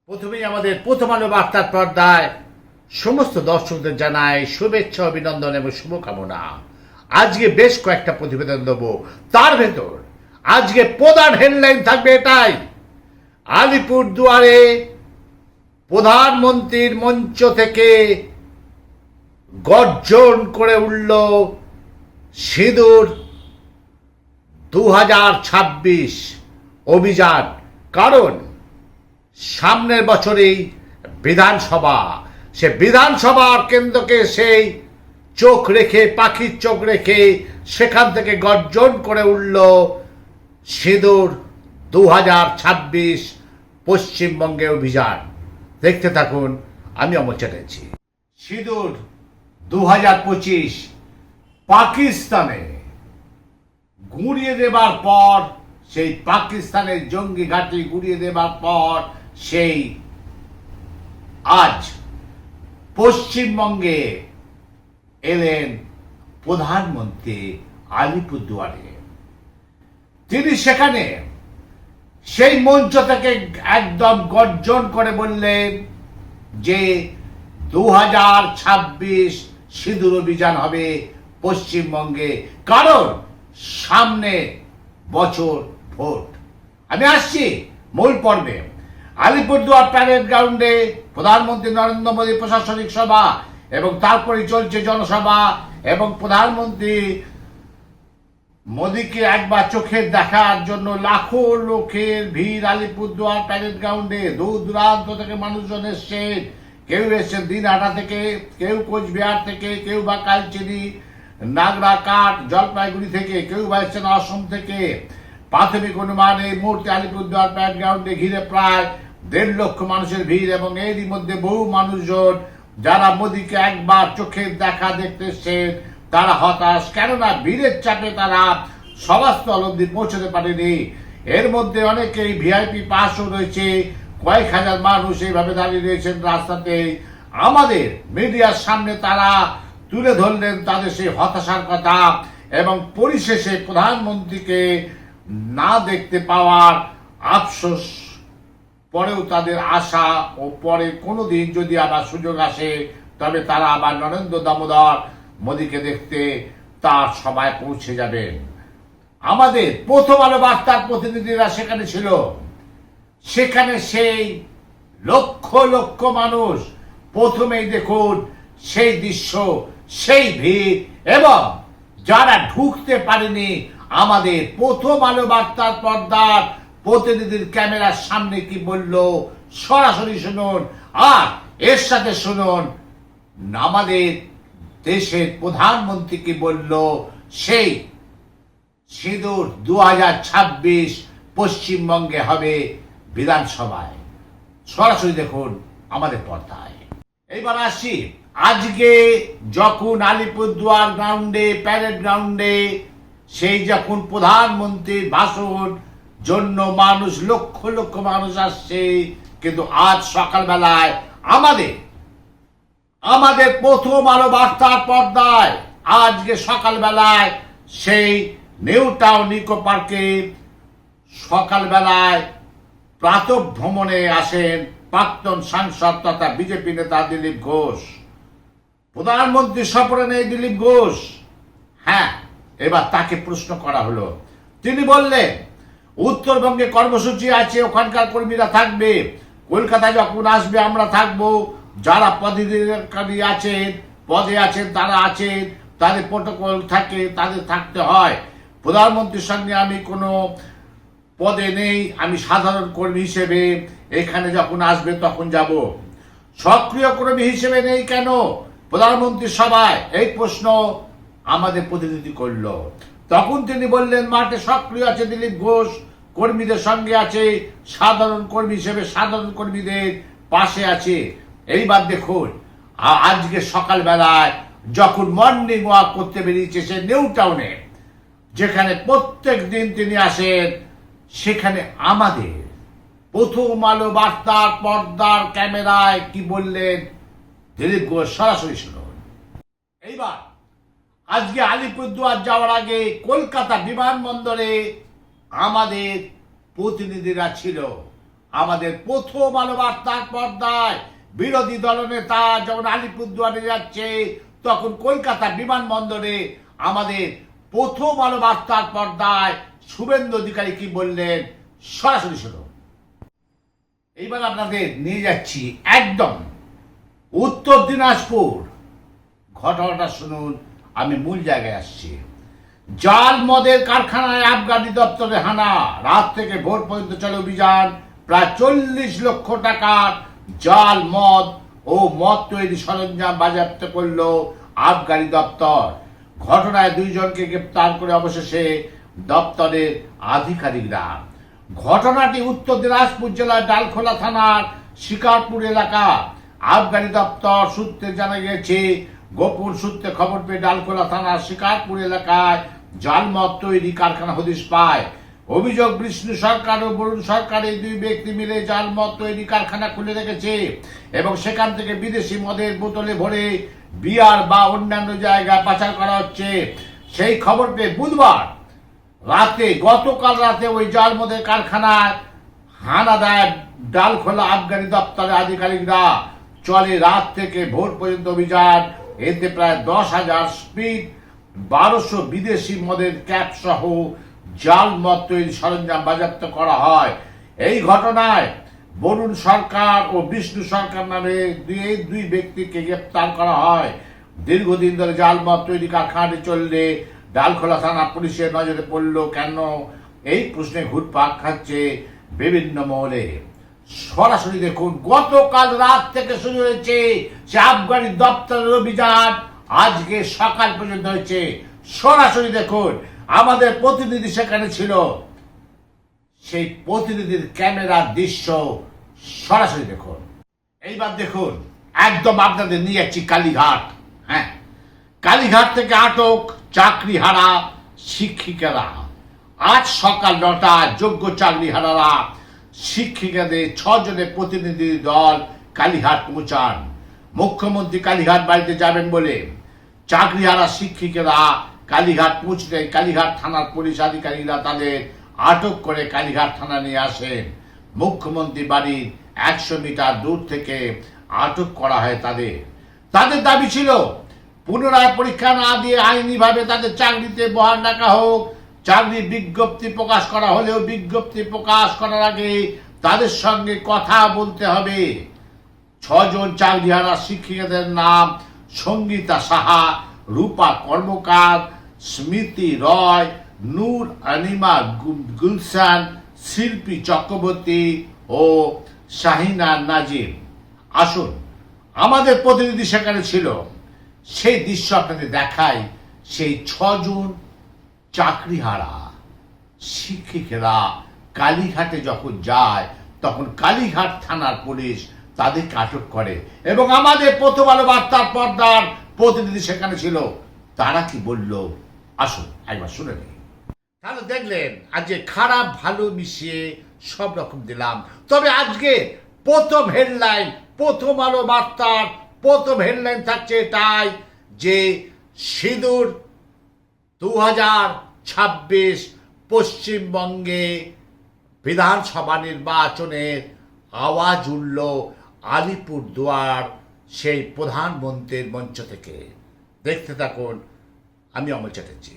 প্রথমেই আমাদের প্রথম আলো বার্তার পর্দায় সমস্ত দর্শকদের জানাই শুভেচ্ছা, অভিনন্দন এবং শুভকামনা। আজকে বেশ কয়েকটা প্রতিবেদন দেবো, তার ভেতর আজকে প্রধান হেডলাইন থাকবে এটাই: আলিপুরদুয়ারে প্রধানমন্ত্রীর মঞ্চ থেকে গর্জন করে উঠল সিঁদুর 2026 অভিযান। কারণ সামনের বছরেই বিধানসভা, সে বিধানসভার কেন্দ্রকে সেই চোখ রেখে, পাখির চোখ রেখে সেখান থেকে গর্জন করে উঠল সিঁদুর 2026 পশ্চিমবঙ্গে অভিযান। দেখতে থাকুন, আমি অমর চ্যাটার্জি। সিঁদুর 2025 পাকিস্তানে গুঁড়িয়ে দেবার পর, সেই পাকিস্তানের জঙ্গি ঘাঁটি গুঁড়িয়ে দেবার পর সেই আজ পশ্চিমবঙ্গে এলেন প্রধানমন্ত্রী আলিপুরদুয়ারে। তিনি সেখানে সেই মঞ্চ থেকে একদম গর্জন করে বললেন যে 2026 সিঁদুর অভিযান হবে পশ্চিমবঙ্গে, কারণ সামনে বছর ভোট। আমি আসছি মূল পর্বে। আলিপুরদুয়ার প্যারেড গ্রাউন্ডে প্রধানমন্ত্রী নরেন্দ্র মোদী প্রশাসনিক সভা এবং তারপরে চলছে জনসভা, এবং প্রধানমন্ত্রী মোদীকে একবার চোখে দেখার জন্য লাখো লোকের ভিড় আলিপুরদুয়ার প্যারেড গ্রাউন্ডে। দূর দূরান্ত থেকে মানুষজন এসছেন, কেউ এসছেন দিনহাটা থেকে, কেউ কোচবিহার থেকে, কেউ বা কালচিনি, নাগরাকাট, জলপাইগুড়ি থেকে, কেউ বা এসছেন অসম থেকে। প্রাথমিক অনুমান এই মুহূর্তে আলিপুরদুয়ার প্যারেড গ্রাউন্ডে ঘিরে প্রায় 1.5 লক্ষ মানুষের ভিড়, এবং এরই মধ্যে বহু মানুষজন যারা মোদীকে একবার চোখের দেখা দেখতে এসছেন তারা হতাশ, কেননা ভিড়ের চাপে তারা সভাস্থল অবধি পৌঁছতে পারেনি। এর মধ্যে অনেকেই ভিআইপি পাসও রয়েছে, কয়েক হাজার মানুষ এইভাবে দাঁড়িয়ে রয়েছেন রাস্তাতে। আমাদের মিডিয়ার সামনে তারা তুলে ধরলেন তাদের সেই হতাশার কথা, এবং পরিশেষে প্রধানমন্ত্রীকে না দেখতে পাওয়ার আফসোস, পরেও তাদের আশা ও পরে কোনোদিন যদি আবার সুযোগ আসে তবে তারা আবার নরেন্দ্র দামোদর মোদীকে দেখতে তার সভায় পৌঁছে যাবেন। আমাদের প্রথম আলো বার্তার প্রতিনিধিরা সেখানে ছিল। সেখানে সেই লক্ষ লক্ষ মানুষ, প্রথমেই দেখুন সেই দৃশ্য, সেই ভিড়, এবং যারা ঢুকতে পারেনি আমাদের প্রথম আলো বার্তার পর্দার প্রতিনিধির ক্যামেরার সামনে কি বলল সরাসরি শুনুন, আর এর সাথে শুনুন আমাদের দেশের প্রধানমন্ত্রী কি বলল সেই সিঁদুর 2026 পশ্চিমবঙ্গে হবে বিধানসভায়। সরাসরি দেখুন আমাদের পর্দায়। এইবার আসি, আজকে যখন আলিপুরদুয়ার গ্রাউন্ডে, প্যারেড গ্রাউন্ডে সেই যখন প্রধানমন্ত্রীর ভাষণ জন্য মানুষ, লক্ষ লক্ষ মানুষ আসছে, কিন্তু আজ সকালবেলায় আমাদের প্রথম আলো বার্তার পর্দায় আজকে সকালবেলায় সেই নিউ টাউন ইকো পার্কে সকালবেলায় প্রাতঃ ভ্রমণে আসেন প্রাক্তন সাংসদ তথা বিজেপি নেতা দিলীপ ঘোষ। প্রধানমন্ত্রী সফরে নেই দিলীপ ঘোষ। হ্যাঁ, এবার তাকে প্রশ্ন করা হলো। তিনি বললেন উত্তরবঙ্গে কর্মসূচি আছে, ওখানকার কর্মীরা থাকবে, কলকাতায় যখন আসবে আমরা থাকবো, যারা পদাধিকারী আছেন, পদে আছেন তারা আছেন, তাদের প্রোটোকল থাকে, তাদের থাকতে হয়। প্রধানমন্ত্রীর সঙ্গে আমি কোনো পদে নেই, আমি সাধারণ কর্মী হিসেবে এখানে যখন আসবে তখন যাব। সক্রিয় কর্মী হিসেবে নেই কেন প্রধানমন্ত্রীর সভায়, এই প্রশ্ন আমাদের প্রতিনিধি করল। তখন তিনি বললেন মাঠে সক্রিয় আছে দিলীপ ঘোষ, কর্মীদের সঙ্গে আছে, সাধারণ কর্মী হিসেবে সাধারণ কর্মীদের পাশে আছে। এইবার দেখুন আজকে সকালবেলায় যখন মর্নিং ওয়াক করতে বেরিয়েছে সে নিউ টাউনে, যেখানে প্রত্যেক দিন তিনি আসেন, সেখানে আমাদের প্রথম আলো বার্তার পর্দার ক্যামেরায় কি বললেন দিলীপ ঘোষ, সরাসরি শুনুন। এইবার আজকে আলিপুরদুয়ার যাওয়ার আগে কলকাতা বিমানবন্দরে আমাদের প্রতিনিধিরা ছিল। আমাদের প্রথম আলো বার্তার পর্দায় বিরোধী দলনেতা যখন আলিপুরদুয়ারে যাচ্ছে, তখন কলকাতা বিমানবন্দরে আমাদের প্রথম আলো বার্তার পর্দায় শুভেন্দু অধিকারী কি বললেন, সরাসরি শুনুন। এইবার আপনাদের নিয়ে যাচ্ছি একদম উত্তর দিনাজপুর। ঘটনাটা শুনুন, আমি মূল জায়গায় আসছি। জাল মদের কারখানায় আবগারি দপ্তরে হানা, রাত থেকে ভোর পর্যন্ত চলে অভিযান। প্রায় 40 লক্ষ টাকার জাল মদ ও মদ তৈরি সরঞ্জাম বাজেয়াপ্ত করল আবগারি দপ্তর। ঘটনায় 2 জনকে গ্রেপ্তার করে অবশেষে দপ্তরের আধিকারিকরা। ঘটনাটি উত্তর দিনাজপুর জেলার ডালখোলা থানার শিকারপুর এলাকা। আবগারি দপ্তর সূত্রে জানা গেছে, গোপন সূত্রে খবর পেয়ে ডালখোলা থানার শিকারপুর এলাকায় জাল মদ তৈরি কারখানা হদিশ পায়। অভিযোগ, বিষ্ণু সরকার ও বরুণ সরকার এই 2 ব্যক্তি মিলে জাল মদ তৈরি কারখানা খুলে রেখেছে এবং সেখান থেকে বিদেশি মদের বোতলে ভরে বিয়ার বা অন্যান্য জায়গায় পাচার করা হচ্ছে। সেই খবর পেয়ে বুধবার রাতে, গতকাল রাতে ওই জাল মদের কারখানায় হানা দেয় ডালখোলা আবগারি দপ্তরের আধিকারিকরা। চলে রাত থেকে ভোর পর্যন্ত অভিযান। এতে প্রায় 10,000 স্পিড, 1200 বিদেশি মদের ক্যাপ সহ জাল মদ তৈরি সরঞ্জাম বাজেয়াপ্ত করা হয়। এই ঘটনায় বরুণ সরকার ও বিষ্ণু সরকার নামে 2 ব্যক্তিকে গ্রেপ্তার করা হয়। দীর্ঘদিন ধরে জাল মদ তৈরি কারখানাটি চললে ডালখোলা থানা পুলিশের নজরে পড়ল কেন, এই প্রশ্নে ঘুরপাক খাচ্ছে বিভিন্ন মহলে। সরাসরি দেখুন, গতকাল রাত থেকে শুরু হয়েছে সে আবগারি দপ্তরের অভিযান, আজকে সকাল পর্যন্ত হয়েছে। সরাসরি দেখুন, আমাদের প্রতিনিধি সেখানে ছিল, সেই প্রতিনিধির ক্যামেরার দৃশ্য সরাসরি দেখুন। এইবার দেখুন, একদম আপনাদের নিয়ে যাচ্ছি কালীঘাট। হ্যাঁ, কালীঘাট থেকে আটক চাকরিহারা শিক্ষিকারা। আজ সকাল 9টায় যোগ্য চাকরিহারারা শিক্ষিকাদের 6 জনের প্রতিনিধি দল কালীঘাট পৌঁছান। মুখ্যমন্ত্রী কালীঘাট বাড়িতে যাবেন বলে চাকরিহারা শিক্ষিকারা কালীঘাট পৌঁছতে কালীঘাট থানার পুলিশ আধিকারিকরা তাদের আটক করে কালীঘাট থানা নিয়ে আসেন। মুখ্যমন্ত্রী বাড়ির 100 মিটার দূর থেকে আটক করা হয় তাদের। তাদের দাবি ছিল পুনরায় পরীক্ষা না দিয়ে আইনিভাবে তাদের চাকরিতে বহাল রাখা হোক। চাকরির বিজ্ঞপ্তি প্রকাশ করা হলেও বিজ্ঞপ্তি প্রকাশ করার আগে তাদের সঙ্গে কথা বলতে হবে। 6 জন চাকরিহারা শিক্ষিকাদের নাম সঙ্গীতা সাহা, রূপা কর্মকার, স্মৃতি রয়, নূর আনিমা গুলশান, শিল্পী চক্রবর্তী ও শাহিনা নাজিম। আসুন, আমাদের প্রতিনিধি সেখানে ছিল, সেই দৃশ্য আপনাদের দেখাই। সেই 6 জন চাকরিহারা শিক্ষিকেরা কালীঘাটে যখন যায়, তখন কালীঘাট থানার পুলিশ তাদেরকে আটক করে এবং আমাদের প্রথম আলো বার্তার পর্দার প্রতিনিধি সেখানে ছিল। তারা কি বলল, আসুন একবার শুনে নিই। তাহলে দেখলেন, আজকে খারাপ ভালো মিশিয়ে সব রকম দিলাম। তবে আজকে প্রথম হেডলাইন, প্রথম আলো বার্তার প্রথম হেডলাইন থাকছে এটাই যে সিঁদুর 2026 পশ্চিমবঙ্গে বিধানসভা নির্বাচনের আওয়াজ উঠল আলিপুরদুয়ার সেই প্রধানমন্ত্রীর মঞ্চ থেকে। দেখতে থাকুন, আমি অমল চ্যাটার্জি।